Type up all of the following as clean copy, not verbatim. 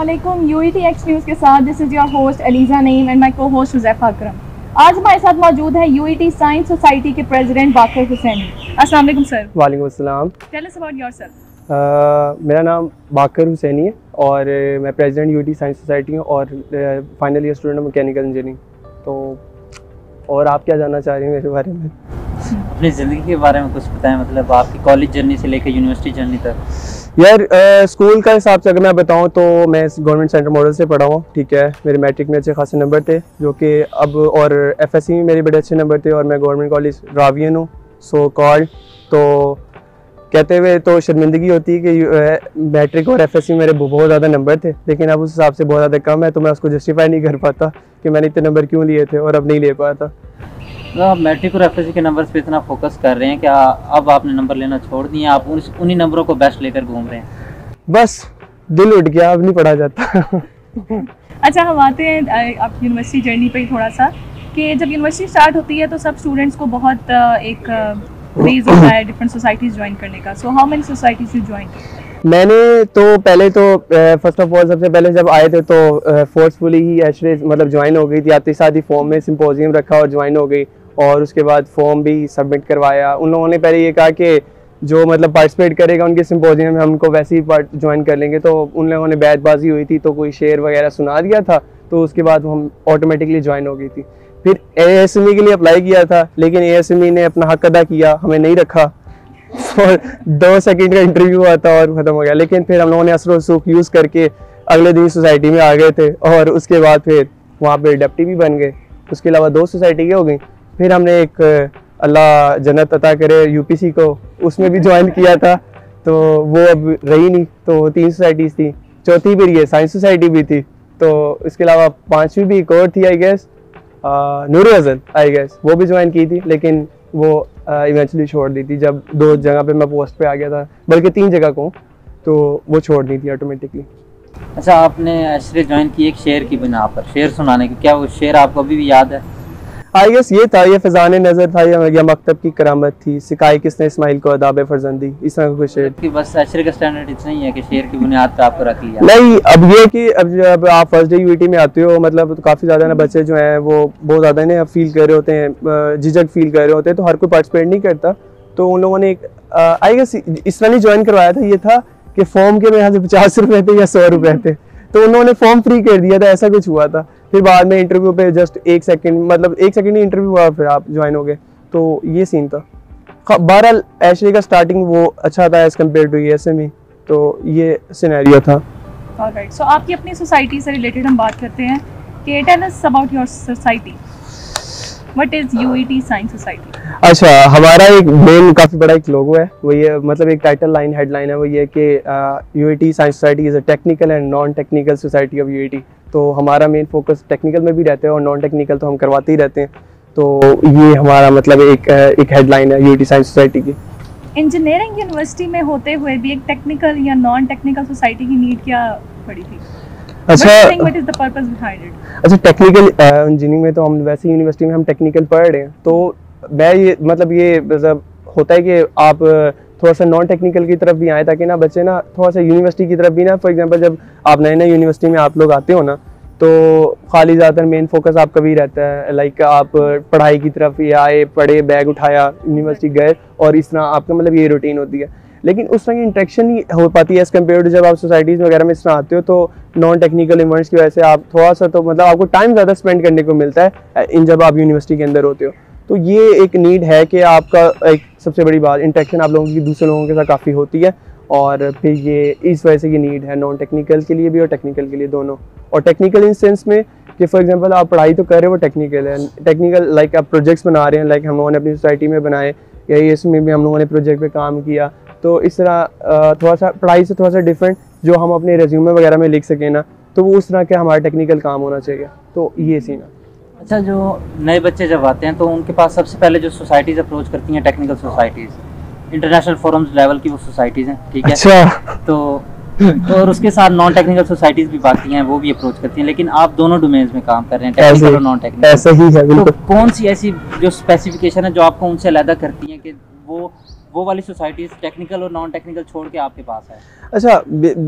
अस्सलामुअलैकुम UETX news के साथ this is your host Aliza Naeem and my co host Huzaifa Akram. आज हमारे साथ मौजूद है UET साइंस सोसाइटी के प्रेसिडेंट बाकर हुसैनी। अस्सलाम वालेकुम सर। वालेकुम अस्सलाम। Tell us about yourself. मेरा नाम बाकर हुसैनी है और मैं प्रेसिडेंट UET साइंस सोसाइटी हूँ और final year student mechanical engineering. तो और आप क्या जानना चाह रही हैं मेरे बारे में? अपनी ज़िंदगी के बारे में कुछ बताएं, मतलब आपकी कॉलेज जर्नी से लेकर यूनिवर्सिटी जर्नी तक। यार स्कूल का हिसाब से अगर मैं बताऊं तो मैं गवर्नमेंट सेंटर मॉडल से पढ़ा हूँ, ठीक है। मेरे मैट्रिक में अच्छे खासे नंबर थे जो कि अब, और FSC में मेरे बड़े अच्छे नंबर थे और मैं गवर्नमेंट कॉलेज रावियन हूँ सो कॉल्ड। तो कहते हुए तो शर्मिंदगी होती है कि मैट्रिक और FSC में मेरे बहुत ज़्यादा नंबर थे, लेकिन अब उस हिसाब से बहुत ज़्यादा कम है, तो मैं उसको जस्टिफाई नहीं कर पाता कि मैंने इतने नंबर क्यों लिए थे और अब नहीं ले पाता। तो आप मैट्रिक और FSC के नंबर्स पे इतना फोकस कर रहे हैं कि अब आपने नंबर लेना छोड़ दिए, आप उन्हीं नंबरों को बेस्ट लेकर घूम रहे हैं? बस दिल उठ गया, अब नहीं पढ़ा जाता। अच्छा, हम आते हैं आप यूनिवर्सिटी जर्नी पे ही थोड़ा सा, कि जब यूनिवर्सिटी स्टार्ट होती है तो सब स्टूडेंट्स को बहुत एक क्रेज होता है डिफरेंट सोसाइटीज़ ज्वाइन करने का। So how many societies you join? मैंने तो पहले तो फर्स्ट ऑफ ऑल सबसे पहले जब आए थे तो फोर्सफुली ही एक्चुअली मतलब ज्वाइन हो गई थी। आते साथ ही फॉर्म में सिंपोजियम रखा और ज्वाइन हो गई, और उसके बाद फॉर्म भी सबमिट करवाया। उन लोगों ने पहले ये कहा कि जो मतलब पार्टिसिपेट करेगा उनके सिंपोजियम में हमको वैसे ही ज्वाइन कर लेंगे, तो उन लोगों ने बैचबाजी हुई थी तो कोई शेयर वगैरह सुना दिया था, तो उसके बाद हम ऑटोमेटिकली ज्वाइन हो गई थी। फिर ASME के लिए अप्लाई किया था, लेकिन ASME ने अपना हक अदा किया, हमें नहीं रखा और 2 सेकंड का इंटरव्यू हुआ था और ख़त्म हो गया। लेकिन फिर हम लोगों ने असर सुख यूज़ करके अगले दिन सोसाइटी में आ गए थे, और उसके बाद फिर वहाँ पे डिप्टी भी बन गए। उसके अलावा 2 सोसाइटी के हो गई। फिर हमने एक अल्लाह जन्नत अता करे UPC को, उसमें भी ज्वाइन किया था, तो वो अब रही नहीं, तो 3 सोसाइटीज़ थी। चौथी फिर ये साइंस सोसाइटी भी थी, तो इसके अलावा 5वीं भी एक और थी I guess, Noor अज़ल I guess, वो भी ज्वाइन की थी, लेकिन वो इवेंचुअली छोड़ दी थी जब 2 जगह पे मैं पोस्ट पे आ गया था, बल्कि 3 जगह को, तो वो छोड़ दी थी ऑटोमेटिकली। अच्छा, आपने ऐसे ज्वाइन की एक शेर की बिना पर, शेर सुनाने की, क्या वो शेर आपको अभी भी याद है? आई गेस ये था, ये फ़िज़ाने नज़र था या मकतब की करामत थी, सिखाई किसने इस्माइल को अदाब फर्जंदी, इस तरह का कुछ शेर। कि बस ऐशरे का स्टैंडर्ड इतना ही है कि शेर की बुनियाद पे आपको रख लिया? नहीं, अब ये कि अब जब आप फर्स्ट डे UET में आते हो, मतलब तो काफ़ी ज़्यादा ना बच्चे जो हैं वो बहुत ज़्यादा ना फील कर रहे होते हैं, झिझक फील कर रहे होते हैं, तो हर कोई पार्टिसिपेट नहीं करता। तो उन लोगों ने एक आई गेस इस तरह नहीं ज्वाइन करवाया था, ये था कि फॉर्म के मेरे यहाँ से 50 रुपये थे या 100 रुपये थे, तो उन्होंने फॉर्म फ्री कर दिया था, ऐसा कुछ हुआ था। फिर बाद में इंटरव्यू पे जस्ट 1 सेकंड, मतलब 1 सेकंड ही इंटरव्यू हुआ, फिर आप ज्वाइन हो गए, तो ये सीन था। बहरहाल ऐशरे का स्टार्टिंग वो अच्छा था एज़ कम्पेयर टू ASME, तो ये सिनेरियो था। ऑलराइट, सो आपकी अपनी सोसाइटी से रिलेटेड हम बात करते हैं कि tell us about your society, what is UET science society? अच्छा, हमारा एक मेन काफ़ी बड़ा एक लोगो है, वो ये मतलब एक टाइटल लाइन हेडलाइन है, वो ये कि UET science society is a technical and non technical society of UET। तो हमारा मेन फोकस टेक्निकल में भी रहता है और नॉन टेक्निकल तो हम करवाते ही रहते हैं, तो ये हमारा मतलब एक हेडलाइन है UET साइंस सोसाइटी की। इंजीनियरिंग यूनिवर्सिटी में होते हुए भी एक टेक्निकल या नॉन टेक्निकल सोसाइटी की नीड क्या पड़ी थी? अच्छा, what is the purpose behind it? अच्छा, टेक्निकल इंजीनियरिंग में तो हम वैसे यूनिवर्सिटी में हम टेक्निकल पढ़ रहे हैं, तो मैं ये मतलब होता है कि आप थोड़ा सा नॉन टेक्निकल की तरफ भी आए, ताकि ना बच्चे ना थोड़ा सा यूनिवर्सिटी की तरफ भी ना, फॉर एग्जांपल जब आप नए यूनिवर्सिटी में आप लोग आते हो ना, तो खाली ज़्यादातर मेन फोकस आपका भी रहता है लाइक आप पढ़ाई की तरफ या आए, पढ़े, बैग उठाया, यूनिवर्सिटी गए, और इस तरह आपका मतलब ये रूटीन होती है। लेकिन उस तरह की इंटरेक्शन नहीं हो पाती है एज़ कम्पेयर टू जब आप सोसाइटीज़ वगैरह में इस तरह आते हो, तो नॉन टेक्निकल इवेंट्स की वजह से आप थोड़ा सा तो मतलब आपको टाइम ज़्यादा स्पेंड करने को मिलता है इन जब आप यूनिवर्सिटी के अंदर होते हो। तो ये एक नीड है कि आपका एक सबसे बड़ी बात इंटरेक्शन आप लोगों की दूसरे लोगों के साथ काफ़ी होती है, और फिर ये इस वजह से ये नीड है नॉन टेक्निकल के लिए भी और टेक्निकल के लिए दोनों। और टेक्निकल इन सेंस में कि फॉर एग्जांपल आप पढ़ाई तो कर रहे हो, वो टेक्निकल है। टेक्निकल लाइक आप प्रोजेक्ट्स बना रहे हैं, लाइक हम लोगों ने अपनी सोसाइटी में बनाए, या इसमें भी हम लोगों ने प्रोजेक्ट पे काम किया, तो इस तरह थोड़ा सा पढ़ाई से थोड़ा सा डिफरेंट जो हम अपने रेज्यूमे वगैरह में लिख सकें ना, तो वो उस तरह के हमारा टेक्निकल काम होना चाहिए, तो ये सीन है। अच्छा, जो नए बच्चे जब आते हैं तो उनके पास सबसे पहले जो सोसाइटीज़ अप्रोच करती हैं technical societies, international forums level की वो सोसाइटीज़ हैं, ठीक है? अच्छा। तो और उसके साथ नॉन टेक्निकल सोसाइटीज़ भी बाकी हैं, वो भी अप्रोच करती हैं, लेकिन आप दोनों डोमेन्स में काम कर रहे हैं, टेक्निकल और नॉन टेक्निकल। ऐसा ही है, बिल्कुल। तो कौन सी ऐसी जो स्पेसिफिकेशन है जो आपको उनसे अलग करती हैं कि वो वो वाली सोसाइटीज टेक्निकल और नॉन टेक्निकल छोड़ के आपके पास है? अच्छा,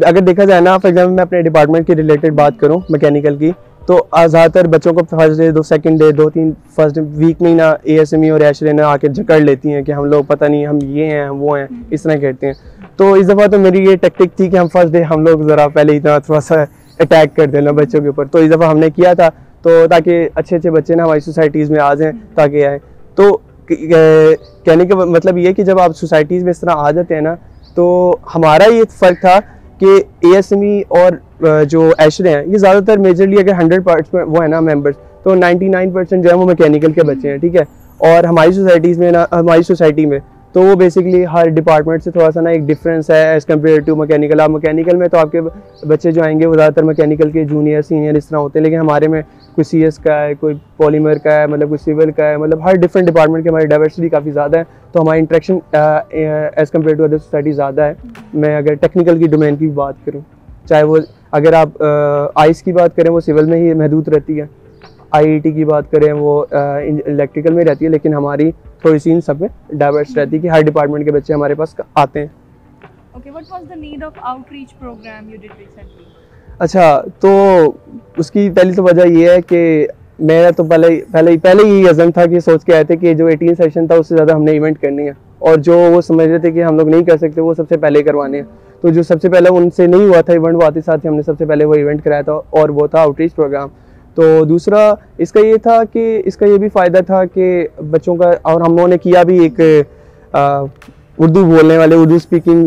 अगर देखा जाए ना, फॉर एग्जाम्पल मैं अपने डिपार्टमेंट के रिलेटेड बात करूँ मैकेनिकल की, तो ज़्यादातर बच्चों को first day, 2 second day, 2-3 first week में ही ना ASME और एशरे ना आके जकड़ लेती हैं कि हम लोग पता नहीं हम ये हैं हम वो हैं, इस तरह कहते हैं। तो इस दफ़ा तो मेरी ये टेक्टिक थी कि हम फर्स्ट डे हम लोग ज़रा पहले इतना थोड़ा सा अटैक कर देना बच्चों के ऊपर। तो इस दफ़ा हमने किया था, तो ताकि अच्छे अच्छे बच्चे ना हमारी सोसाइटीज़ में आ जाएँ, ताकि आए। तो कहने का मतलब ये कि जब आप सोसाइटीज़ में इस तरह आ जाते हैं ना, तो हमारा ये फ़र्क था कि ASME और जो एशरे हैं ये ज़्यादातर मेजरली अगर 100% वो है ना मेंबर्स, तो 99% जो है वो मैकेनिकल के बच्चे हैं, ठीक है। और हमारी सोसाइटीज़ में ना, हमारी सोसाइटी में तो वो बेसिकली हर डिपार्टमेंट से थोड़ा सा ना एक डिफरेंस है एज़ कम्पेयर टू मैकेनिकल। आप मैकेनिकल में तो आपके बच्चे जो आएंगे वो ज़्यादातर मैकेनिकल के जूनियर सीनियर इस तरह होते हैं, लेकिन हमारे में कोई CS का है, कोई पॉलीमर का है, मतलब कोई सिविल का है, मतलब हर डिफरेंट डिपार्टमेंट की हमारी डाइवर्सिटी काफ़ी ज़्यादा है। तो हमारी interaction as compare to other society ज़्यादा है। मैं अगर टेक्निकल की डोमेन की बात करूँ, चाहे वो अगर आप आइस की बात करें वो सिविल में ही महदूद रहती है, IIT की बात करें वो इलेक्ट्रिकल में रहती है, लेकिन हमारी थोड़ी सी इन सब में डाइवर्स रहती है कि हर डिपार्टमेंट के बच्चे हमारे पास आते हैं। Okay, what was the need of outreach program you did recently? अच्छा, तो उसकी पहली तो वजह ये है कि मेरा तो पहले ही अज़म था कि सोच के आए थे कि जो 18 सेशन था उससे ज़्यादा हमने इवेंट करनी है, और जो वो समझ रहे थे कि हम लोग नहीं कर सकते वो सबसे पहले करवाने हैं। तो जो सबसे पहले उनसे नहीं हुआ था इवेंट, वो आते साथ ही हमने सबसे पहले वो इवेंट कराया था, और वो था आउटरीच प्रोग्राम। तो दूसरा इसका ये था कि इसका ये भी फ़ायदा था कि बच्चों का, और हम लोगों ने किया भी एक उर्दू बोलने वाले, उर्दू स्पीकिंग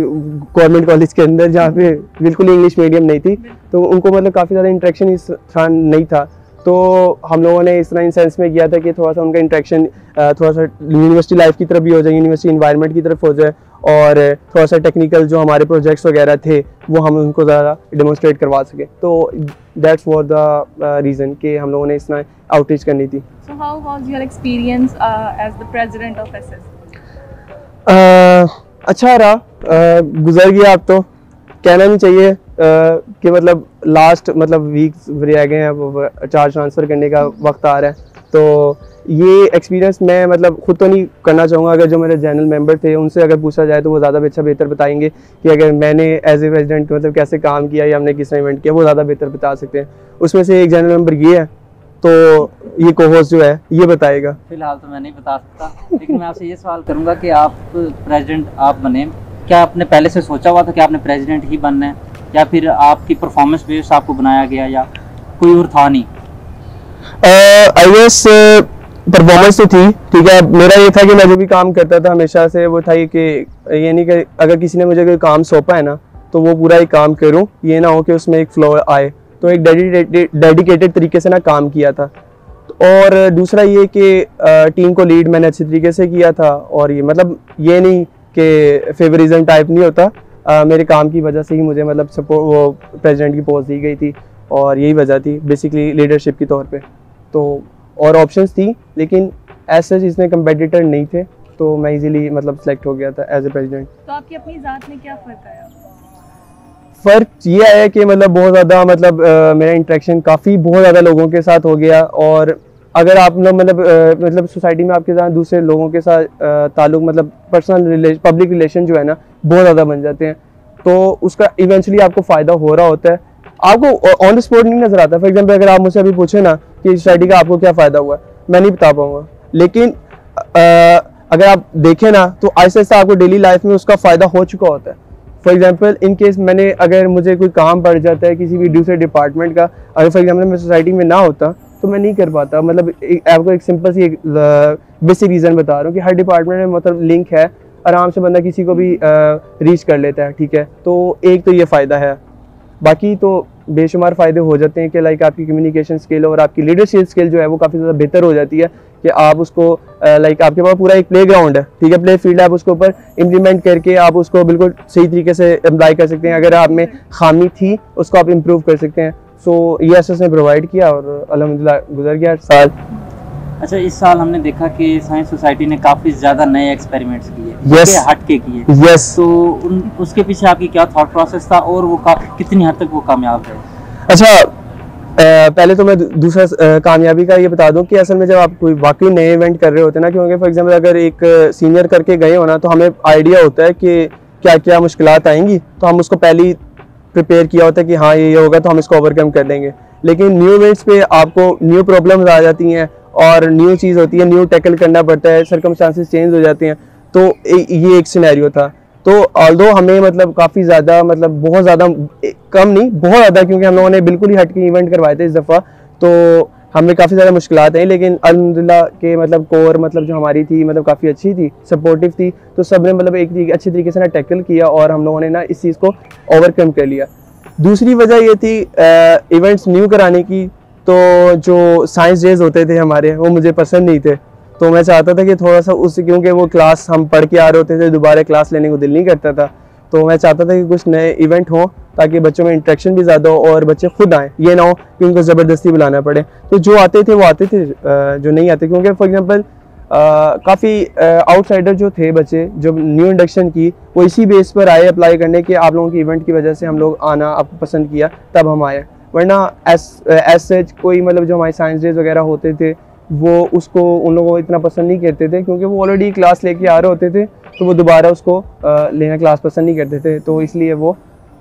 गवर्नमेंट कॉलेज के अंदर, जहाँ पे बिल्कुल इंग्लिश मीडियम नहीं थी, तो उनको मतलब काफ़ी ज़्यादा इंटरेक्शन इस तरह नहीं था। तो हम लोगों ने इस तरह इन सेंस में किया था कि थोड़ा सा उनका इंटरेक्शन थोड़ा सा यूनिवर्सिटी लाइफ की तरफ भी हो जाए, यूनिवर्सिटी इन्वायरमेंट की तरफ हो जाए, और थोड़ा सा टेक्निकल जो हमारे प्रोजेक्ट्स वगैरह थे वो हम उनको ज़्यादा डेमोन्स्ट्रेट करवा सके। तो दैट्स वॉट द रीज़न कि हम लोगों ने इस तरह आउटरीच करनी थी। So how was your experience as the president of SS? अच्छा रहा, गुजर गया। अब तो कहना नहीं चाहिए कि मतलब लास्ट मतलब वीक्स रह गए हैं, अब चार्ज ट्रांसफ़र करने का वक्त आ रहा है। तो ये एक्सपीरियंस मैं मतलब ख़ुद तो नहीं करना चाहूँगा, अगर जो मेरे जनरल मेंबर थे उनसे अगर पूछा जाए तो वो ज़्यादा बेहतर बताएंगे कि अगर मैंने एज ए प्रेसिडेंट मतलब कैसे काम किया या हमने किस तरह इवेंट किया, वो ज़्यादा बेहतर बता सकते हैं। उसमें से एक जनरल मेंबर ये है, तो ये कोहोस्ट जो है ये बताएगा। फिलहाल तो मैं नहीं बता सकता, लेकिन मैं आपसे ये सवाल करूंगा कि आप प्रेसिडेंट आप बने, क्या आपने पहले से सोचा हुआ था कि आपने प्रेसिडेंट ही बनना है, या फिर आपकी परफॉर्मेंस बेस्ड आपको बनाया गया, या कोई और था नहीं? आई गेस परफॉर्मेंस तो थी, ठीक है। मेरा ये था कि मैं जो भी काम करता था हमेशा से वो था कि ये नहीं कि अगर किसी ने मुझे कोई काम सौंपा है ना तो वो पूरा ही काम करूँ, ये ना हो कि उसमें एक फ्लो आए। तो एक डेडिकेटेड तरीके से ना काम किया था। और दूसरा ये कि टीम को लीड मैंने अच्छे तरीके से किया था, और ये मतलब ये नहीं कि फेवरिज्म टाइप नहीं होता, मेरे काम की वजह से ही मुझे मतलब सपोर्ट वो प्रेसिडेंट की पोस्ट दी गई थी, और यही वजह थी बेसिकली लीडरशिप के तौर पे। तो और ऑप्शंस थी, लेकिन ऐसे इसमें कंपेटिटर नहीं थे, तो मैं इजीली मतलब सेलेक्ट हो गया था एज ए प्रेसिडेंट। तो आपकी अपनी ज़ात में क्या फ़र्क आया? फ़र्क ये है कि मतलब बहुत ज़्यादा मतलब मेरा इंटरेक्शन काफ़ी बहुत ज़्यादा लोगों के साथ हो गया, और अगर आप लोग मतलब सोसाइटी में आपके साथ दूसरे लोगों के साथ ताल्लुक़ मतलब पर्सनल पब्लिक रिलेशन जो है ना बहुत ज़्यादा बन जाते हैं, तो उसका इवेंचुअली आपको फ़ायदा हो रहा होता है। आपको ऑन द स्पॉट नहीं नज़र आता। फॉर एग्जाम्पल अगर आप मुझसे अभी पूछे ना कि सोसाइटी का आपको क्या फ़ायदा हुआ, मैं नहीं बता पाऊँगा, लेकिन अगर आप देखें ना तो आहिस्ता आहिस्ता आपको डेली लाइफ में उसका फ़ायदा हो चुका होता है। फॉर एग्जांपल इन केस मैंने अगर मुझे कोई काम पड़ जाता है किसी भी दूसरे डिपार्टमेंट का, अगर फॉर एग्जांपल मैं सोसाइटी में ना होता तो मैं नहीं कर पाता। मतलब आपको एक सिंपल सी बेसिक रीज़न बता रहा हूँ कि हर डिपार्टमेंट में मतलब लिंक है, आराम से बंदा किसी को भी रीच कर लेता है, ठीक है। तो एक तो ये फ़ायदा है, बाकी तो बेशुमार फ़ायदे हो जाते हैं कि लाइक आपकी कम्युनिकेशन स्किल और आपकी लीडरशिप स्किल जो है वो काफ़ी ज़्यादा बेहतर हो जाती है कि आप उसको लाइक आपके पास पूरा एक प्ले ग्राउंड है, ठीक है, प्ले फील्ड है, आप उसके ऊपर इम्प्लीमेंट करके आप उसको बिल्कुल सही तरीके से अप्लाई कर सकते हैं। अगर आप में खामी थी उसको आप इम्प्रूव कर सकते हैं। सो ये एसएस ने प्रोवाइड किया और अल्हम्दुलिल्लाह गुजर गया साल। अच्छा, इस साल हमने देखा कि साइंस सोसाइटी ने काफ़ी ज़्यादा नए एक्सपेरिमेंट्स किए, Yes. हट के किए। Yes. तो उसके पीछे आपकी क्या थॉट प्रोसेस था और वो कितनी हद तक वो कामयाब है? अच्छा, पहले तो मैं दूसरा कामयाबी का ये बता दूं कि असल में जब आप कोई वाकई नए इवेंट कर रहे होते हैं ना, क्योंकि फॉर एग्जांपल अगर एक सीनियर करके गए हो ना तो हमें आइडिया होता है कि क्या क्या मुश्किलात आएंगी, तो हम उसको पहले ही प्रिपेयर किया होता है कि हाँ ये होगा तो हम इसको ओवरकम कर लेंगे। लेकिन न्यू इवेंट्स पे आपको न्यू प्रॉब्लम्स आ जाती हैं और न्यू चीज़ होती है, न्यू टैकल करना पड़ता है, सर्कमस्टांसेस चेंज हो जाते हैं। तो ये एक सिनेरियो था। तो ऑल्दो हमें मतलब काफ़ी ज़्यादा, मतलब बहुत ज़्यादा, कम नहीं बहुत ज़्यादा, क्योंकि हम लोगों ने बिल्कुल ही हटके इवेंट करवाए थे इस दफ़ा, तो हमें काफ़ी ज़्यादा मुश्किलात आई। लेकिन अल्हम्दुलिल्लाह के मतलब कोर मतलब जो हमारी थी मतलब काफ़ी अच्छी थी, सपोर्टिव थी, तो सब ने मतलब एक अच्छी तरीके से ना टैकल किया और हम लोगों ने ना इस चीज़ को ओवरकम कर लिया। दूसरी वजह ये थी इवेंट्स न्यू कराने की, तो जो साइंस डेज होते थे हमारे वो मुझे पसंद नहीं थे। तो मैं चाहता था कि थोड़ा सा उससे, क्योंकि वो क्लास हम पढ़ के आ रहे होते थे, दोबारा क्लास लेने को दिल नहीं करता था, तो मैं चाहता था कि कुछ नए इवेंट हों ताकि बच्चों में इंटरेक्शन भी ज़्यादा हो और बच्चे खुद आएँ, ये ना हो कि उनको ज़बरदस्ती बुलाना पड़े। तो जो आते थे वो आते थे, जो नहीं आते, क्योंकि फॉर एग्जांपल काफ़ी आउटसाइडर जो थे बच्चे, जो न्यू इंडक्शन की, वो इसी बेस पर आए अप्लाई करने के, आप लोगों की इवेंट की वजह से हम लोग आना आपको पसंद किया तब हम आए, वरना एज सच कोई मतलब जो हमारे साइंस डेज वगैरह होते थे वो उसको उन लोगों को इतना पसंद नहीं करते थे, क्योंकि वो ऑलरेडी क्लास लेके आ रहे होते थे, तो वो दोबारा उसको लेना क्लास पसंद नहीं करते थे। तो इसलिए वो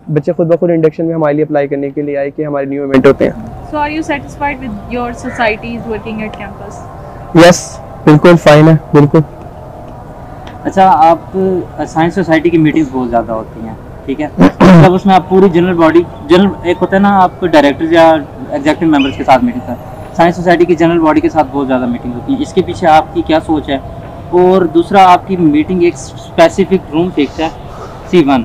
बच्चे खुद ब खुद इंडक्शन में हमारे लिए अप्लाई करने के लिए आए कि हमारे न्यू इवेंट होते हैं। So are you satisfied with your societies working at campus? Yes, बिल्कुल फाइन है, बिल्कुल। अच्छा, आप साइंस सोसाइटी की मीटिंग्स बहुत ज़्यादा होती हैं, ठीक है, मतलब उसमें आप पूरी जनरल बॉडी, जनरल एक होता है ना, आप डायरेक्टर या एग्जीक्यूटिव मेंबर्स के साथ मीटिंग कर, साइंस सोसाइटी की जनरल बॉडी के साथ बहुत ज़्यादा मीटिंग होती है, इसके पीछे आपकी क्या सोच है? और दूसरा, आपकी मीटिंग एक स्पेसिफिक रूम फिक्स है C1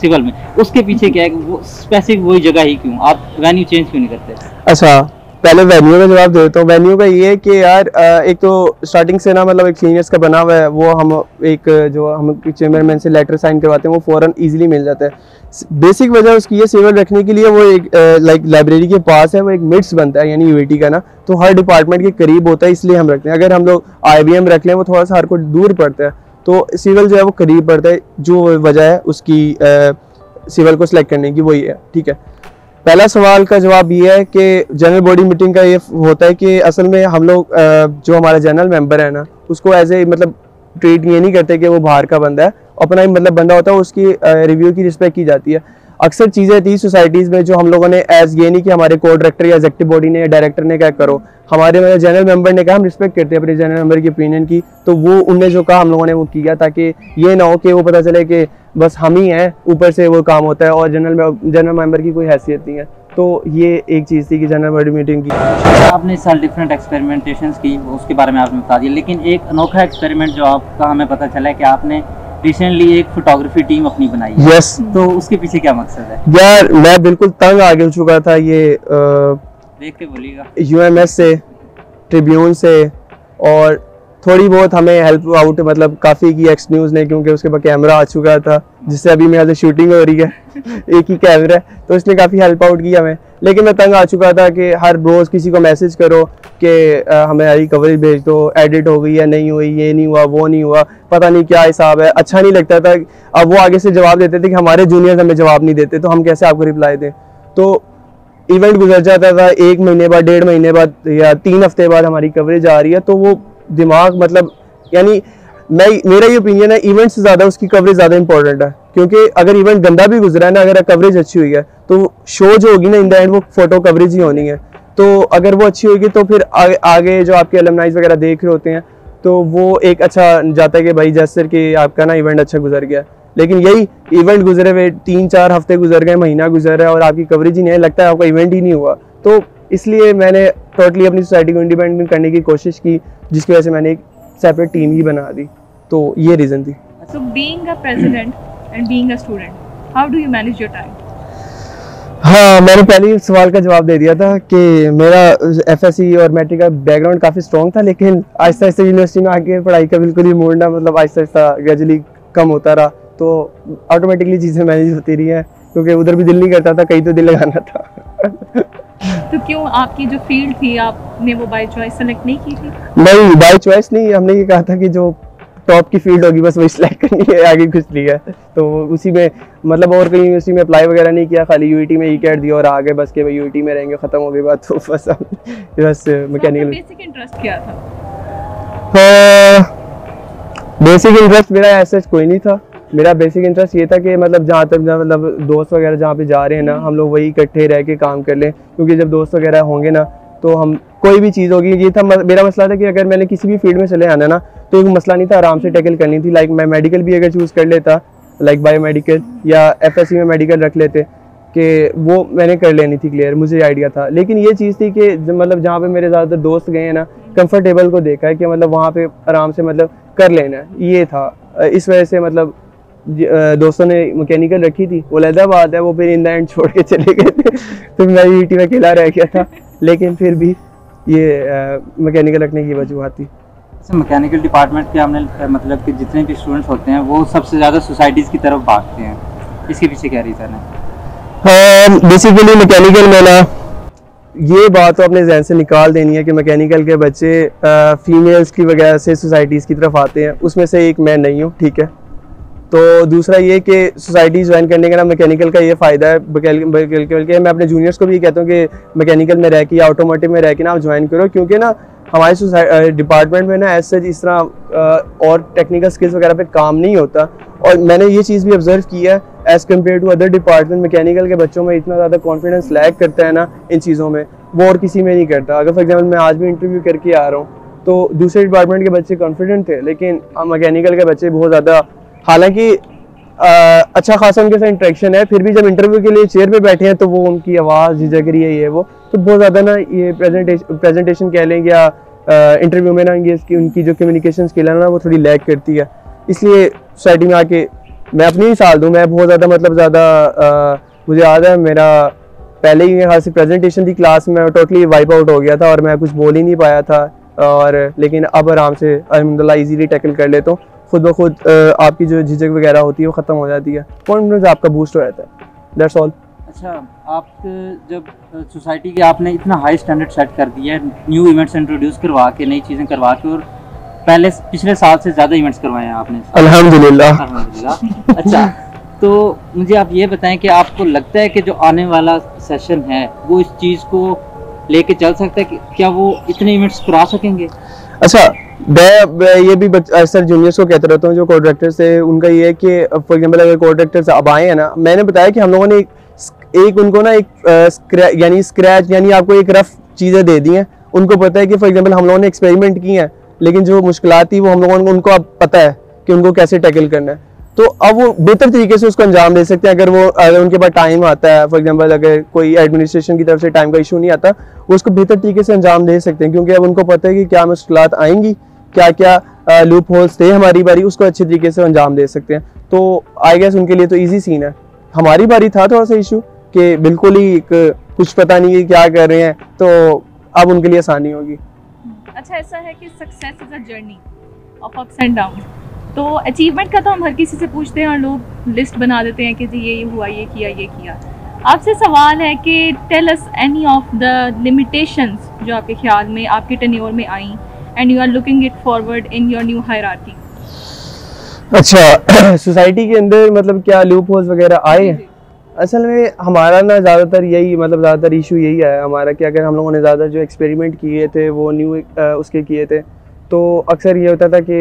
सिविल में, उसके पीछे क्या है, वो स्पेसिफिक वही जगह ही क्यों, आप वेन्यू चेंज क्यों नहीं करते? अच्छा, पहले वेन्यू का जवाब देता हूँ। वेन्यू का ये है कि यार एक तो स्टार्टिंग से ना मतलब एक सीनियर्स का बना हुआ है, वो हम एक जो हम चेयरमैन से लेटर साइन करवाते हैं वो फ़ौरन इजीली मिल जाता है। बेसिक वजह उसकी ये सिविल रखने के लिए, वो एक लाइक लाइब्रेरी के पास है, वो एक मिड्स बनता है यानी यूएटी का ना, तो हर डिपार्टमेंट के करीब होता है, इसलिए हम रखते हैं। अगर हम लोग IBM रख लें वो थोड़ा सा हर को दूर पड़ता है, तो सिविल जो है वो करीब पड़ता है। जो वजह है उसकी सिविल को सिलेक्ट करने की वही है, ठीक है। पहला सवाल का जवाब ये है कि जनरल बॉडी मीटिंग का ये होता है कि असल में हम लोग जो हमारा जनरल मेंबर है ना, उसको एज ए मतलब ट्रीट ये नहीं करते कि वो बाहर का बंदा है, अपना ही मतलब बंदा होता है, उसकी रिव्यू की रिस्पेक्ट की जाती है। अक्सर चीज़ें थी सोसाइटीज़ में जो हम लोगों ने एज ये नहीं कि हमारे को डायरेक्टर या एग्जीक्यूटिव बॉडी ने या डायरेक्टर ने क्या करो, हमारे मतलब जनरल मेंबर ने कहा, हम रिस्पेक्ट करते हैं अपने जनरल मेंबर की ओपिनियन की, तो वो उनने जो कहा हम लोगों ने वो किया, ताकि ये ना हो कि वो पता चले कि बस हम ही हैं, ऊपर से वो काम होता है और जनरल मेंबर की कोई हैसियत नहीं है। तो ये एक चीज़ थी कि जनरल बॉडी मीटिंग की। आपने इस साल डिफरेंट एक्सपेरिमेंटेशंस की, उसके बारे में आपने बता दिया, लेकिन एक अनोखा एक्सपेरिमेंट जो आपका हमें पता चला है कि आपने रिसेंटली एक फोटोग्राफी टीम अपनी बनाई है। यस। तो उसके पीछे क्या मकसद है? यार मैं बिल्कुल तंग आ चुका था ये देख के बोलिएगा, UMS से, ट्रिब्यून से, और थोड़ी बहुत हमें हेल्प आउट मतलब काफ़ी की एक्स न्यूज़ ने, क्योंकि उसके पास कैमरा आ चुका था जिससे अभी मेरे से शूटिंग हो रही है एक ही कैमरा है, तो उसने काफ़ी हेल्प आउट किया हमें। लेकिन मैं तंग आ चुका था कि हर रोज़ किसी को मैसेज करो कि हमारी कवरेज भेज दो, एडिट हो गई या नहीं हुई, ये नहीं हुआ, वो नहीं हुआ, पता नहीं क्या हिसाब है, अच्छा नहीं लगता था। अब वो आगे से जवाब देते थे कि हमारे जूनियर्स हमें जवाब नहीं देते, तो हम कैसे आपको रिप्लाई दें। तो इवेंट गुजर जाता था, 1 महीने बाद, 1.5 महीने बाद या 3 हफ्ते बाद हमारी कवरेज आ रही है, तो वो दिमाग मतलब यानी मेरा ये ओपिनियन है, इवेंट से ज़्यादा उसकी कवरेज ज़्यादा इंपॉर्टेंट है, क्योंकि अगर इवेंट गंदा भी गुजरा है ना, अगर कवरेज अच्छी हुई है तो शो जो होगी ना इन द एंड वो फोटो कवरेज ही होनी है। तो अगर वो अच्छी होगी तो फिर आगे जो आपके अलमनाइज वगैरह देख रहे होते हैं तो वो एक अच्छा जाता है कि भाई जैसे कि आपका ना इवेंट अच्छा गुजर गया। लेकिन यही इवेंट गुजरे हुए 3-4 हफ्ते गुजर गए, महीना गुजर रहा है और आपकी कवरेज ही नहीं है, लगता है आपका इवेंट ही नहीं हुआ। तो इसलिए मैंने टोटली अपनी सोसाइटी को इंडिपेंडेंट करने की कोशिश की, जिसकी वजह से मैंने एक सेपरेट टीम ही बना दी। तो ये रीज़न थी। So being a president and being a student, how do you manage your time? हाँ, मैंने पहले ही सवाल का जवाब दे दिया था कि मेरा FSC और मैट्रिक का बैकग्राउंड काफ़ी स्ट्रॉन्ग था, लेकिन आहिस्ता आहिस्ता यूनिवर्सिटी में आके पढ़ाई का बिल्कुल ही मूड ना मतलब आहिस्ता आहिस्ता ग्रेजुअली कम होता रहा, तो ऑटोमेटिकली चीज़ें मैनेज होती रही हैं, क्योंकि उधर भी दिल नहीं करता था, कहीं तो दिल लगाना था। तो क्यों आपकी जो फील्ड थी आपने वो बाय चॉइस सेलेक्ट नहीं की थी? नहीं, बाय चॉइस नहीं, हमने ये कहा था कि जो टॉप की फील्ड होगी बस वही सिलेक्ट करनी है, आगे कुछ नहीं है। तो उसी में मतलब और कहीं यूनिवर्सिटी में अप्लाई वगैरह नहीं किया, खाली यूईटी में ई-कैट दिया और आगे बस के भाई यूईटी में रहेंगे, ख़त्म हो गई बात। तो बस मैकेनिकल। बेसिक इंटरेस्ट क्या था? बेसिक इंटरेस्ट मेरा ऐसा कोई नहीं था। मेरा बेसिक इंटरेस्ट ये था कि मतलब जहाँ तक मतलब दोस्त वगैरह जहाँ पे जा रहे हैं ना, हम लोग वही इकट्ठे रह के काम कर लें, क्योंकि जब दोस्त वगैरह होंगे ना तो हम कोई भी चीज़ होगी। ये था मेरा मसला था कि अगर मैंने किसी भी फील्ड में चले आना ना तो एक मसला नहीं था, आराम से टैकल करनी थी। लाइक मैं मेडिकल भी अगर चूज़ कर लेता, लाइक बायोमेडिकल या एफएससी में मेडिकल रख लेते, कि वो मैंने कर लेनी थी क्लियर, मुझे आइडिया था। लेकिन ये चीज़ थी कि मतलब जहाँ पे मेरे ज़्यादातर दोस्त गए हैं ना, कंफर्टेबल को देखा है कि मतलब वहाँ पे आराम से मतलब कर लेना है, ये था। इस वजह से मतलब दोस्तों ने मैकेनिकल रखी थी, वो अलग बात है, वो फिर इन द एंड छोड़ के चले गए थे तो मैं यूटी में अकेला रह गया था। लेकिन फिर भी ये मैकेनिकल रखने की वजह थी। मैकेनिकल डिपार्टमेंट के हमने मतलब कि जितने भी स्टूडेंट्स होते हैं वो सबसे ज़्यादा सोसाइटीज़ की तरफ भागते हैं, इसके पीछे क्या रीज़न है? बेसिकली मैकेनिकल में ना ये बात तो अपने जहन से निकाल देनी है कि मैकेनिकल के बच्चे फीमेल्स की वजह से सोसाइटीज़ की तरफ आते हैं, उसमें से एक मैं नहीं हूँ, ठीक है। तो दूसरा ये कि सोसाइटी ज्वाइन करने का ना मैकेनिकल का ये फ़ायदा है, बल्कि मैं अपने जूनियर्स को भी कहता हूँ कि मैकेनिकल में रह के या ऑटोमोटिव में रह के ना आप ज्वाइन करो, क्योंकि ना हमारे डिपार्टमेंट में ना ऐसे इस तरह और टेक्निकल स्किल्स वगैरह पे काम नहीं होता। और मैंने ये चीज़ भी ऑब्जर्व की है as compare to other department, mechanical के बच्चों में इतना ज़्यादा कॉन्फिडेंस लैक करता है ना इन चीज़ों में, वो और किसी में नहीं करता। अगर फॉर एग्जाम्पल मैं आज भी इंटरव्यू करके आ रहा हूँ तो दूसरे डिपार्टमेंट के बच्चे कॉन्फिडेंट थे, लेकिन मैकेनिकल के बच्चे बहुत ज़्यादा, हालांकि अच्छा खासा उनके साथ इंटरेक्शन है, फिर भी जब इंटरव्यू के लिए चेयर पे बैठे हैं तो वो उनकी आवाज़ झिझक रही है ये वो, तो बहुत ज़्यादा ना ये प्रेजेंटेशन कह लें या इंटरव्यू में ना ये उनकी जो कम्युनिकेशन स्किल है ना वो थोड़ी लैक करती है। इसलिए सोसाइटी में आके मैं अपनी ही साल दूँ, मैं बहुत ज़्यादा मतलब ज़्यादा मुझे याद है मेरा पहले ही मेरे ख्याल से प्रेजेंटेशन थी क्लास में, टोटली वाइप आउट हो गया था और मैं कुछ बोल ही नहीं पाया था। और लेकिन अब आराम से अल्हम्दुलिल्लाह इजीली टैकल कर लेता हूँ, खुद ब खुद आपकी जो झिझक वगैरह होती है वो ख़त्म हो जाती है, कॉन्फिडेंस आपका बूस्ट हो जाता है, दैट्स ऑल। अच्छा, आप जब सोसाइटी के आपने इतना हाई स्टैंडर्ड सेट कर दिया है, न्यू इवेंट्स इंट्रोड्यूस करवा के, नई चीज़ें करवा के, और पिछले साल से ज़्यादा इवेंट्स करवाए हैं आपने, अल्हम्दुलिल्लाह। अच्छा, तो मुझे आप ये बताएं कि आपको लगता है कि जो आने वाला सेशन है वो इस चीज़ को लेके चल सकता है कि क्या वो इतने इवेंट्स करा सकेंगे? अच्छा, मैं ये भी अक्सर जूनियर्स को कहते रहता हूँ जो कोऑर्डिनेटर्स है, उनका ये है कि फॉर एग्जांपल अगर कोऑर्डिनेटर्स अब आए हैं ना, मैंने बताया कि हम लोगों ने एक उनको ना एक स्क्रैच यानी आपको एक रफ चीज़ें दे दी हैं, उनको पता है कि फॉर एग्जांपल हम लोगों ने एक्सपेरिमेंट किए हैं, लेकिन जो मुश्किलात थी वो हम लोगों को उनको अब पता है कि उनको कैसे टैकल करना है, तो अब वो बेहतर तरीके से उसको अंजाम दे सकते हैं। अगर उनके पास टाइम आता है, फॉर एग्जांपल अगर कोई एडमिनिस्ट्रेशन की तरफ से टाइम का इशू नहीं आता, वो उसको बेहतर तरीके से अंजाम दे सकते हैं, क्योंकि अब उनको पता है कि क्या मुश्किलात आएंगी, क्या क्या लूप होल्स थे हमारी बारी, उसको अच्छे तरीके से अंजाम दे सकते हैं। तो आई गेस उनके लिए तो ईजी सीन है। हमारी बारी था थोड़ा सा इशू कि बिल्कुल ही कुछ पता नहीं है क्या कर रहे हैं, तो अब उनके लिए आसानी होगी। अच्छा, ऐसा है कि success is a journey of ups and down, तो अचीवमेंट का तो हम हर किसी से पूछते हैं और लोग लिस्ट बना देते हैं कि जी ये हुआ, ये किया। आपसे सवाल है कि tell us any of the limitations जो आपके ख्याल में आपके टेन्योर में आई and you are looking it forward in your new hierarchy. अच्छा, सोसाइटी के अंदर मतलब क्या लूप होल्स वगैरह आए? असल में हमारा ना ज़्यादातर इशू यही है हमारा कि अगर हम लोगों ने ज़्यादा जो एक्सपेरिमेंट किए थे वो न्यू उसके किए थे, तो अक्सर ये होता था कि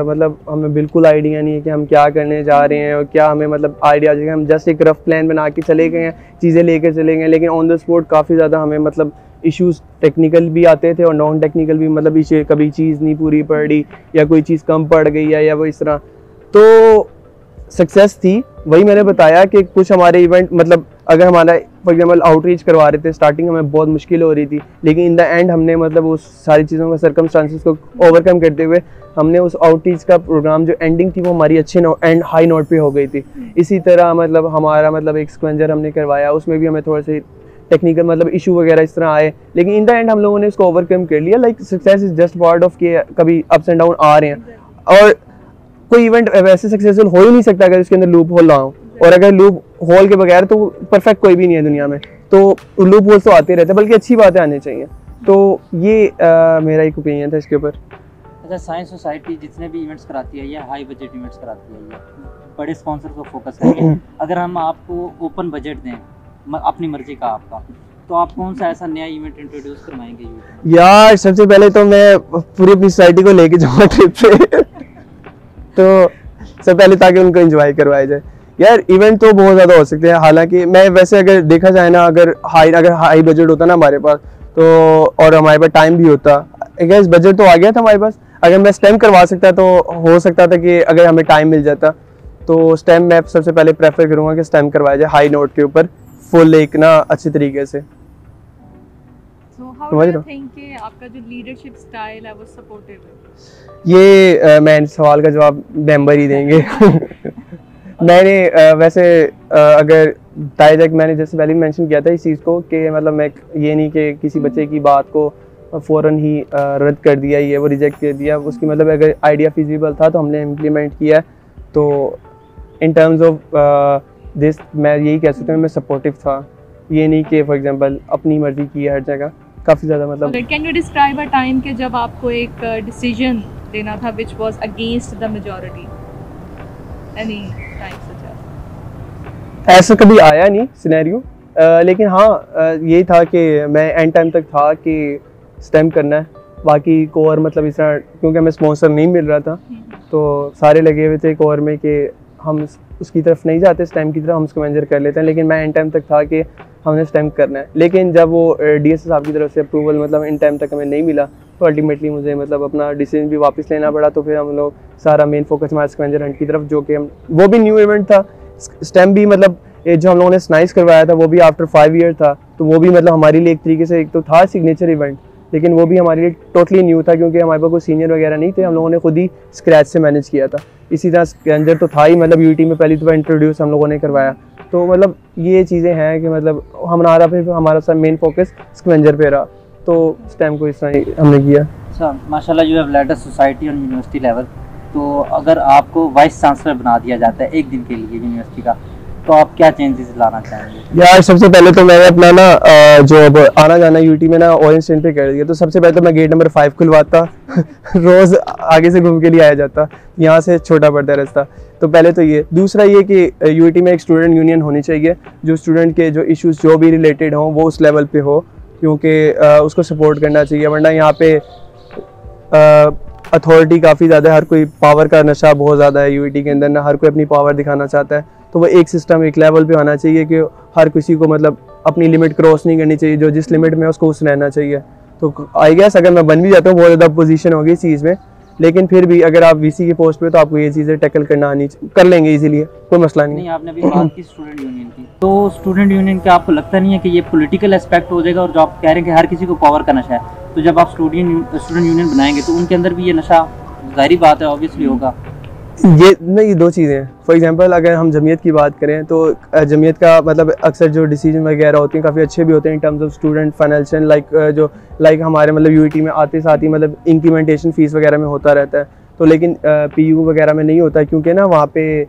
मतलब हमें बिल्कुल आइडिया नहीं है कि हम क्या करने जा रहे हैं और क्या हमें मतलब आइडिया आ जाएगा। हम जस्ट एक रफ प्लान बना के चले गए हैं, चीज़ें लेकर चले गए, लेकिन ऑन द स्पॉट काफ़ी ज़्यादा हमें मतलब इश्यूज टेक्निकल भी आते थे और नॉन टेक्निकल भी, मतलब कभी चीज़ नहीं पूरी पड़ी या कोई चीज़ कम पड़ गई या वो इस तरह। तो सक्सेस थी वही मैंने बताया कि कुछ हमारे इवेंट मतलब अगर हमारा फॉर एग्जांपल आउटरीच करवा रहे थे, स्टार्टिंग हमें बहुत मुश्किल हो रही थी, लेकिन इन द एंड हमने मतलब उस सारी चीज़ों को सर्कमस्टांसेस को ओवरकम करते हुए हमने उस आउटरीच का प्रोग्राम जो एंडिंग थी वो हमारी अच्छे एंड हाई नोट पे हो गई थी। इसी तरह मतलब हमारा मतलब एक स्क्वेंजर हमने करवाया, उसमें भी हमें थोड़े से टेक्निकल मतलब इशू वगैरह इस तरह आए, लेकिन इन द एंड हम लोगों ने इसको ओवरकम कर लिया। Like success is just part of के कभी अप्स एंड डाउन आ रहे हैं, और कोई इवेंट वैसे सक्सेसफुल हो ही नहीं सकता अगर इसके अंदर लूप होल ना हो, और अगर लूप होल के बगैर तो परफेक्ट कोई भी नहीं है दुनिया में, तो लूप होल्स तो आते रहते हैं, बल्कि अच्छी बातें आनी चाहिए। तो ये मेरा एक ओपिनियन था इसके ऊपर। अच्छा, साइंस सोसाइटी जितने भी इवेंट्स कराती है, या हाई बजट इवेंट्स कराती है, या बड़े स्पॉन्सर को फोकस करके, अगर हम आपको ओपन बजट दें, अपनी मर्जी का आपका, तो आप कौन सा ऐसा नया इवेंट इंट्रोड्यूस करवाएंगे यूथ में? यार सबसे पहले तो मैं पूरी अपनी सोसाइटी को लेके जाऊंगा ट्रिप पे तो सबसे पहले ताकि उनको एंजॉय करवाया जाए। यार इवेंट तो बहुत ज़्यादा हो सकते हैं, हालांकि मैं वैसे अगर देखा जाए ना, अगर हाई बजट होता ना हमारे पास, तो और हमारे पास टाइम भी होता, अगर बजट तो आ गया था हमारे पास, अगर मैं स्टेम करवा सकता तो हो सकता था कि अगर हमें टाइम मिल जाता तो स्टेम मैं सबसे पहले प्रेफर करूँगा कि स्टेम करवाया जाए हाई नोट के ऊपर, फुल एक ना अच्छे तरीके से। So how do you think कि आपका जो लीडरशिप स्टाइल है वो सपोर्टिव है? ये मैं इस सवाल का जवाब मेंबर ही देंगे मैंने वैसे अगर बताया जाए, मैंने जैसे पहले मेंशन किया था इस चीज़ को कि मतलब मैं ये नहीं कि किसी बच्चे की बात को फ़ौरन ही रद्द कर दिया, ये वो रिजेक्ट कर दिया, उसकी मतलब अगर आइडिया फिजिबल था तो हमने इम्प्लीमेंट किया। तो इन टर्म्स ऑफ दिस मैं यही कह सकता हूँ मैं सपोर्टिव था, ये नहीं कि फॉर एग्जांपल अपनी मर्जी की हर जगह, काफ़ी ज़्यादा मतलब। Can you describe a time कि जब आपको एक डिसीजन लेना था which was against the majority, any time such as? ऐसा कभी आया नहीं सिनेरियो, लेकिन हाँ यही था कि मैं एंड टाइम तक था कि स्टेम करना है, बाकी कोर मतलब इस तरह क्योंकि हमें स्पॉन्सर नहीं मिल रहा था तो सारे लगे हुए थे कोर में कि हम उसकी तरफ नहीं जाते, स्टेम की तरफ हम स्कवेंजर कर लेते हैं, लेकिन मैं एंड टाइम तक था कि हमने स्टेम करना है। लेकिन जब वो डीएसएस साहब की तरफ से अप्रूवल मतलब इन टाइम तक हमें नहीं मिला तो अल्टीमेटली मुझे मतलब अपना डिसीजन भी वापस लेना पड़ा। तो फिर हम लोग सारा मेन फोकस हमारा स्कवेंजर हंट की तरफ, जो कि हम वो भी न्यू इवेंट था, स्टेम भी मतलब जो हम लोगों ने स्नाइस करवाया था वो भी आफ्टर 5 ईयर था, तो वो भी मतलब हमारे लिए एक तरीके से एक तो था सिग्नेचर इवेंट, लेकिन वो भी हमारे लिए टोटली न्यू था क्योंकि हमारे पास कोई सीनियर वगैरह नहीं थे, हम लोगों ने खुद ही स्क्रैच से मैनेज किया था। इसी तरह स्कवेंजर तो था ही, मतलब यूटी में पहली दफ़ा इंट्रोड्यूस हम लोगों ने करवाया। तो मतलब ये चीज़ें हैं कि मतलब हमारा सा मेन फोकस स्कवेंजर पे रहा, तो स्टेम को इस तरह ही हमने किया। अच्छा, माशाल्लाह you have led a society on university level. तो अगर आपको वाइस चांसलर बना दिया जाता है एक दिन के लिए यूनिवर्सिटी का, तो आप क्या चेंजेस लाना चाहेंगे? यार सबसे पहले तो मैंने अपना ना जो अब आना जाना यूटी में ना ऑरेंज स्टैंड पे कर दिया, तो सबसे पहले तो मैं गेट नंबर 5 खुलवाता रोज़ आगे से घूम के लिए आया जाता, यहाँ से छोटा पड़ता रास्ता। तो पहले तो ये, दूसरा ये कि यूटी में एक स्टूडेंट यूनियन होनी चाहिए, जो स्टूडेंट के जो इश्यूज जो भी रिलेटेड हों वो उस लेवल पे हो, क्योंकि उसको सपोर्ट करना चाहिए। वरना यहाँ पे अथॉरिटी काफ़ी ज़्यादा है, हर कोई पावर का नशा बहुत ज़्यादा है यूटी के अंदर ना, हर कोई अपनी पावर दिखाना चाहता है। तो वो एक सिस्टम एक लेवल पे होना चाहिए कि हर किसी को मतलब अपनी लिमिट क्रॉस नहीं करनी चाहिए, जो जिस लिमिट में उसको उस रहना चाहिए। तो आई गेस अगर मैं बन भी जाता हूँ बहुत ज़्यादा पोजीशन होगी इस चीज़ में, लेकिन फिर भी अगर आप वीसी की पोस्ट पे तो आपको ये चीज़ें टैकल करना आनी कर लेंगे इजीली, कोई मसला नहीं। आपने अभी बात की स्टूडेंट यूनियन की, तो स्टूडेंट यूनियन का आपको लगता नहीं है कि ये पॉलिटिकल एस्पेक्ट हो जाएगा? और जो आप कह रहे हैं कि हर किसी को पावर का नशा है, तो जब आप स्टूडेंट यूनियन बनाएंगे तो उनके अंदर भी ये नशा जाहिर बात है ऑब्वियसली होगा। ये नहीं, दो चीज़ें हैं। फॉर एग्जांपल अगर हम जमीयत की बात करें तो जमीयत का मतलब अक्सर जो डिसीजन वगैरह होते हैं काफ़ी अच्छे भी होते हैं in terms of student financial, like हमारे मतलब यूटी में आते साथ ही मतलब इंप्लीमेंटेशन फीस वगैरह में होता रहता है। तो लेकिन पीयू वगैरह में नहीं होता है, क्योंकि ना वहाँ पे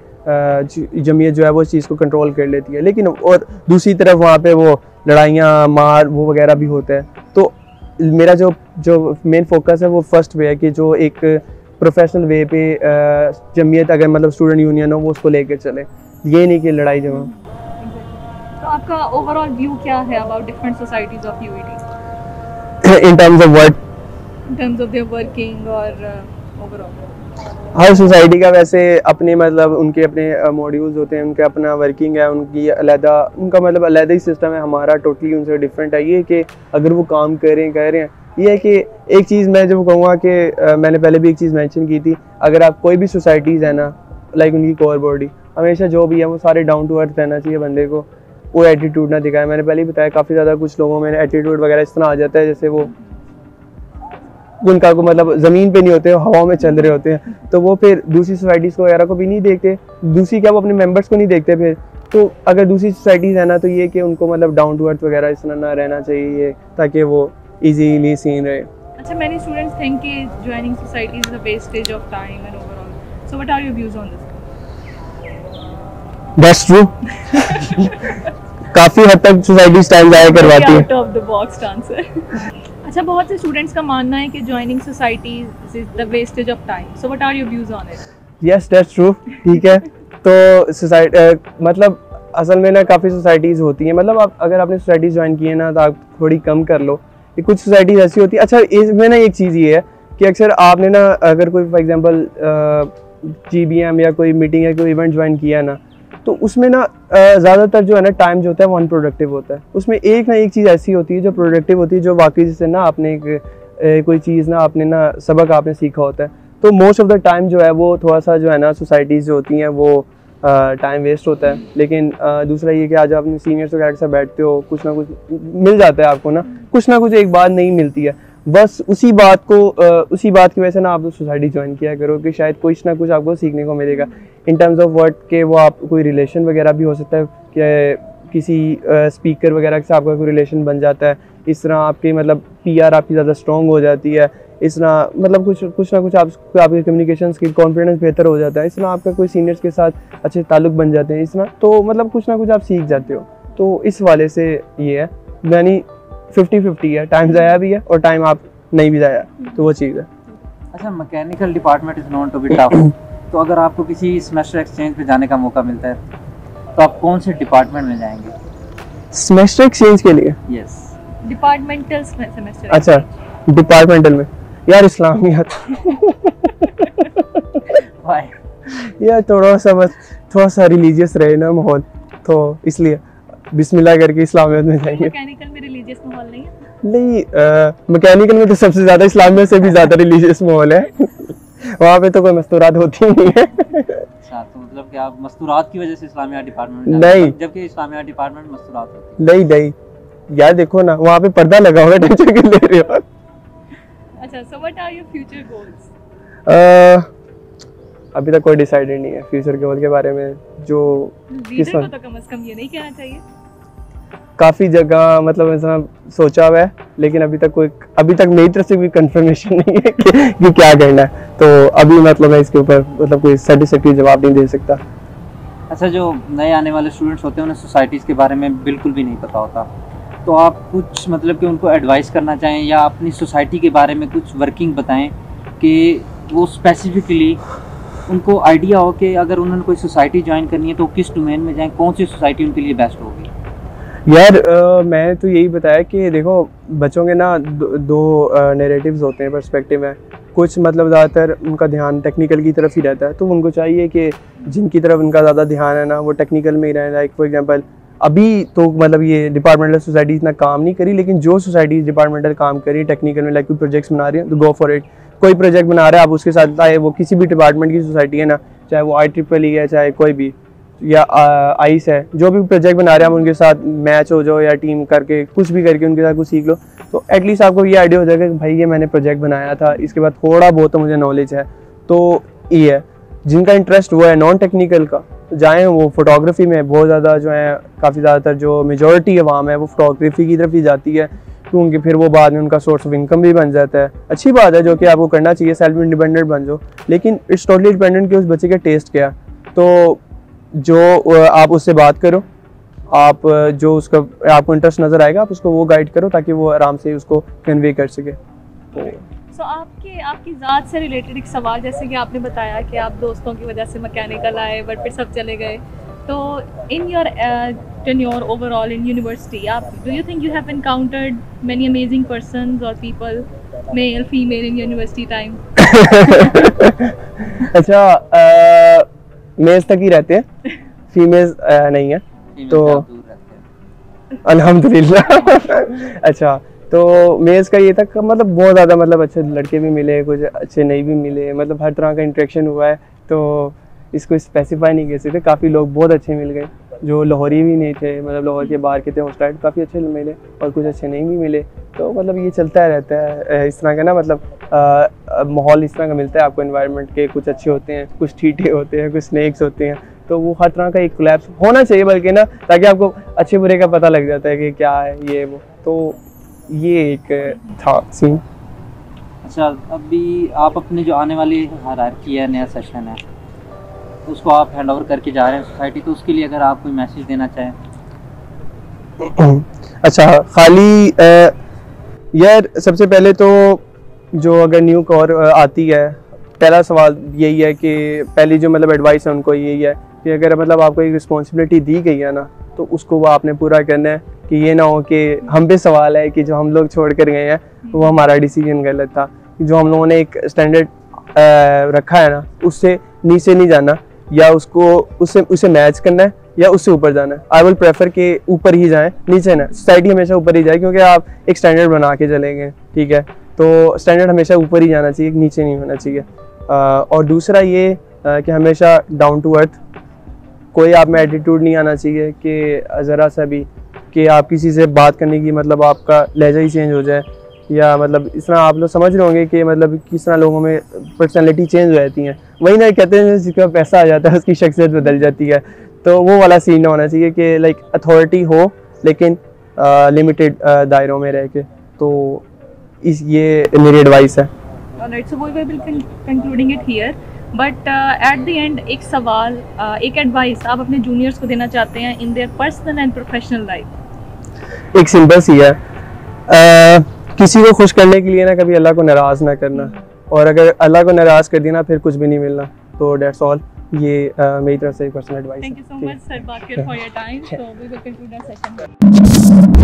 जमीयत जो है वो इस चीज़ को कंट्रोल कर लेती है। लेकिन और दूसरी तरफ वहाँ पे वो लड़ाइयाँ मार वो वगैरह भी होता है। तो मेरा जो मेन फोकस है वो फर्स्ट वे है कि जो एक प्रोफेशनल वे पे जमीयत अगर मतलब स्टूडेंट यूनियन हो वो उसको लेकर चले, ये नहीं कि लड़ाई जमा। तो आपका ओवरऑल व्यू क्या है about different societies of UT in terms of what? In terms of their working और ओवरऑल हर सोसाइटी का वैसे अपने मतलब उनके अपने मॉड्यूल्स होते हैं, उनका अपना वर्किंग है, उनकी अलग उनका मतलब अलग ही सिस्टम है। हमारा टोटली उनसे डिफरेंट है। ये कि अगर वो काम कर रहे हैं ये है कि एक चीज़ मैं जब कहूँगा कि मैंने पहले भी एक चीज़ मेंशन की थी, अगर आप कोई भी सोसाइटीज़ है ना, लाइक उनकी कोर बॉडी हमेशा जो भी है वो सारे डाउन टू अर्थ रहना चाहिए बंदे को, वो एटीट्यूड ना दिखाए। मैंने पहले ही बताया काफ़ी ज़्यादा कुछ लोगों में एटीट्यूड वगैरह इस तरह आ जाता है जैसे वो उनका को मतलब ज़मीन पे नहीं होते, हवा में चल रहे होते हैं, तो वो फिर दूसरी सोसाइटीज़ को वगैरह को भी नहीं देखते, दूसरी क्या वो अपने मेंबर्स को नहीं देखते। फिर तो अगर दूसरी सोसाइटीज़ है ना तो ये कि उनको मतलब डाउन टू अर्थ वगैरह इस तरह ना रहना चाहिए ताकि वो इजीली सीन रहे। अच्छा, many students think कि joining societies is a wastage of time and overall. So what are your views on this? That's true. काफी हद तक सोसाइटीज टाइम जाया करवाती है। Out of the box answer. अच्छा, बहुत से स्टूडेंट्स का मानना है कि joining societies is the wastage of time, so what are your views on it? Yes, that's true. ठीक है, तो सोसाइटी मतलब असल में ना काफ़ी सोसाइटीज़ होती हैं, मतलब आप अगर आपने सोसाइटीज़ ज्वाइन की है ना तो आप थोड़ी कम कर लो। ये कुछ सोसाइटीज़ ऐसी होती है। अच्छा, इसमें ना एक चीज़ ये है कि अक्सर आपने ना अगर कोई फॉर एग्जांपल GBM या कोई मीटिंग या कोई इवेंट ज्वाइन किया ना, तो उसमें ना ज़्यादातर जो है ना टाइम जो होता है वो अनप्रोडक्टिव होता है। उसमें एक ना एक चीज़ ऐसी होती है जो प्रोडक्टिव होती है, जो वाकई से ना आपने कोई चीज़ ना आपने ना सबक आपने सीखा होता है। तो मोस्ट ऑफ द टाइम जो है वो थोड़ा सा जो है ना सोसाइटीज़ जो होती हैं वो टाइम वेस्ट होता है। लेकिन दूसरा ये कि आज आप अपने सीनियर्स वगैरह के साथ बैठते हो, कुछ ना कुछ मिल जाता है आपको ना कुछ एक बात नहीं मिलती है। बस उसी बात की वजह से ना आप सोसाइटी ज्वाइन किया करो कि शायद कुछ ना कुछ आपको सीखने को मिलेगा इन टर्म्स ऑफ वर्क के। वो आप कोई रिलेशन वगैरह भी हो सकता है कि किसी स्पीकर वगैरह के साथ आपका कोई रिलेशन बन जाता है। इस तरह आपकी मतलब PR आपकी ज़्यादा स्ट्रॉन्ग हो जाती है। इस तरह मतलब कुछ ना कुछ आपकी कम्युनिकेशन स्किल, कॉन्फिडेंस बेहतर हो जाता है। इस तरह आपका कोई सीनियर्स के साथ अच्छे ताल्लुक बन जाते हैं। इस तरह तो मतलब कुछ ना कुछ आप सीख जाते हो। तो इस वाले से ये है, यानी 50-50 है, टाइम ज़ाया भी है और टाइम आप नहीं भी ज़ाया, तो वो चीज़ है। अच्छा, mechanical department is known to be tough, तो अगर आपको किसी सेमेस्टर एक्सचेंज पे जाने का मौका मिलता है तो आप कौन से डिपार्टमेंट में जाएंगे? सेमेस्टर एक्सचेंज के लिए? Yes, departmental semester. अच्छा, डिपार्टमेंटल में यार इस्लामियात। यार थोड़ा सा रिलीजियस रहे ना माहौल, तो इसलिए बिस्मिल्लाह करके इस्लामियत में जाएंगे। मैकेनिकल में रिलीजियस माहौल नहीं है? नहीं, मैकेनिकल में तो सबसे ज़्यादा इस्लामियत से भी ज़्यादा रिलीजियस माहौल है। वहाँ पे तो कोई मस्तूरात होती नहीं है। अच्छा, तो मतलब कि आप मस्तूरात की वजह से इस्लामिया डिपार्टमेंट में नहीं, जबकि इस्लामिया डिपार्टमेंट मस्तूरात होती है। नहीं यार देखो ना, वहाँ पे पर्दा लगा हुआ है, टेंशन क्यों ले रहे हो? अच्छा, so what are your future goals? अभी तक कोई डिसाइडेड नहीं है फ्यूचर गोल के बारे में। जो लीडर को तो कम से कम ये नहीं कहना चाहिए। काफ़ी जगह मतलब ऐसा सोचा हुआ है, लेकिन अभी तक मेरी तरफ से कोई कंफर्मेशन नहीं है कि क्या करना है। तो अभी मतलब मैं इसके ऊपर मतलब कोई सेटिस्फैक्टरी जवाब नहीं दे सकता। अच्छा, जो नए आने वाले स्टूडेंट्स होते हैं उन्हें सोसाइटीज़ के बारे में बिल्कुल भी नहीं पता होता, तो आप कुछ मतलब कि उनको एडवाइस करना चाहें या अपनी सोसाइटी के बारे में कुछ वर्किंग बताएं कि वो स्पेसिफिकली उनको आइडिया हो कि अगर उन्होंने कोई सोसाइटी ज्वाइन करनी है तो किस डोमेन में जाएं, कौन सी सोसाइटी उनके लिए बेस्ट होगी? यार मैं तो यही बताया कि देखो बच्चों के ना दो नैरेटिव्स होते हैं, पर्सपेक्टिव है। कुछ मतलब ज़्यादातर उनका ध्यान टेक्निकल की तरफ ही रहता है, तो उनको चाहिए कि जिनकी तरफ उनका ज़्यादा ध्यान है ना वो टेक्निकल में ही रहे। लाइक फॉर एग्जांपल अभी तो मतलब ये डिपार्टमेंटल सोसाइटी इतना काम नहीं करी, लेकिन जो सोसाइटी डिपार्टमेंटल काम करी टेक्निकल में, लाइक कोई प्रोजेक्ट्स बना रही है तो गो फॉर इट। कोई प्रोजेक्ट बना रहा है आप उसके साथ, चाहे वो किसी भी डिपार्टमेंट की सोसाइटी है ना, चाहे वो IEEE है, चाहे कोई भी या आइस है, जो भी प्रोजेक्ट बना रहे हैं आप उनके साथ मैच हो जाओ या टीम करके कुछ भी करके उनके साथ कुछ सीख लो, तो एटलीस्ट आपको ये आइडिया हो जाएगा कि भाई ये मैंने प्रोजेक्ट बनाया था, इसके बाद थोड़ा बहुत तो मुझे नॉलेज है। तो ये है, जिनका इंटरेस्ट वो है नॉन टेक्निकल का, तो जाएँ वो फोटोग्राफी में बहुत ज़्यादा जो है, काफ़ी ज़्यादातर जो मेजॉरिटी अवाम है वो फोटोग्राफी की तरफ ही जाती है, क्योंकि फिर वो बाद में उनका सोर्स ऑफ इनकम भी बन जाता है। अच्छी बात है जो कि आपको करना चाहिए, सेल्फ इंडिपेंडेंट बन जाओ, लेकिन इट्स टोटली डिपेंडेंट कि उस बच्चे का टेस्ट क्या है। तो जो आप उससे बात करो, आप जो उसका आपको इंटरेस्ट नज़र आएगा आप उसको वो गाइड करो ताकि वो आराम से उसको कन्वे कर सके। सो आपकी ज़ात से रिलेटेड एक सवाल, जैसे कि आपने बताया कि आप दोस्तों की वजह से मैकेनिकल आए बट फिर सब चले गए, तो in your tenure overall in university, do you think you have encountered many amazing persons or people, male, female, in university time? अच्छा, मेल्स तक ही रहते हैं, फीमेल्स नहीं है, तो अल्हम्दुलिल्लाह। अच्छा, तो मेल्स का ये तक मतलब बहुत ज़्यादा मतलब अच्छे लड़के भी मिले, कुछ अच्छे नहीं भी मिले, मतलब हर तरह का इंटरेक्शन हुआ है, तो इसको स्पेसिफाई नहीं कर सकते। काफ़ी लोग बहुत अच्छे मिल गए जो लाहौरी भी नहीं थे, मतलब लाहौर के बाहर के थे, हॉस्टल काफ़ी अच्छे मिले और कुछ अच्छे नहीं भी मिले। तो मतलब ये चलता रहता है इस तरह का ना, मतलब माहौल इस तरह का मिलता है आपको एनवायरनमेंट के, कुछ अच्छे होते हैं, कुछ ठीठे होते हैं, कुछ स्नेक्स होते हैं, तो वो हर तरह का एक कोलैप्स होना चाहिए बल्कि ना, ताकि आपको अच्छे बुरे का पता लग जाता है कि क्या है ये वो। तो ये एक था सीन। अच्छा, अभी आप अपने जो आने वाली हायरार्की है, नया सेशन है, उसको आप हैंड ओवर करके जा रहे हैं सोसाइटी, तो उसके लिए अगर आप कोई मैसेज देना चाहें? अच्छा, खाली यार सबसे पहले तो जो अगर न्यू कॉर आती है, पहला सवाल यही है कि पहली जो मतलब एडवाइस है उनको यही है कि अगर मतलब आपको एक रिस्पॉन्सिबिलिटी दी गई है ना, तो उसको वो आपने पूरा करना है। कि ये ना हो कि हम पे सवाल है कि जो हम लोग छोड़ कर गए हैं वो हमारा डिसीजन गलत था। जो हम लोगों ने एक स्टैंडर्ड रखा है ना, उससे नीचे नहीं जाना, या उसको उससे मैच करना है या उससे ऊपर जाना है। आई विल प्रेफर कि ऊपर ही जाएं, नीचे ना। सोसाइटी हमेशा ऊपर ही जाए, क्योंकि आप एक स्टैंडर्ड बना के चलेंगे, ठीक है, तो स्टैंडर्ड हमेशा ऊपर ही जाना चाहिए, नीचे नहीं होना चाहिए। और दूसरा ये कि हमेशा डाउन टू अर्थ, कोई आप में एटीट्यूड नहीं आना चाहिए कि ज़रा सा भी कि आप किसी से बात करने की मतलब आपका लहजा ही चेंज हो जाए, या मतलब इस तरह आप लोग समझ रहे होंगे कि मतलब किस तरह लोगों में पर्सनैलिटी चेंज हो जाती हैं। वही ना कहते हैं जिसका पैसा आ जाता है उसकी शख्सियत बदल जाती है, तो वो वाला सीन ना होना चाहिए कि लाइक अथॉरिटी हो लेकिन लिमिटेड दायरों में रह के। तो ये मेरी एडवाइस है। Alright, so we will be concluding it here. But at the end एक सवाल, एक एडवाइस आप अपने जूनियर्स को देना चाहते हैं in their personal and professional life? एक सिंपल सी है, किसी को खुश करने के लिए ना कभी अल्लाह को नाराज़ ना करना, और अगर अल्लाह को नाराज़ कर दिया ना फिर कुछ भी नहीं मिलना। तो डेट्स ऑल, ये मेरी तरफ से पर्सनल एडवाइस है। Thank you so much, Sir Bakir, for your time. So we will conclude our session here.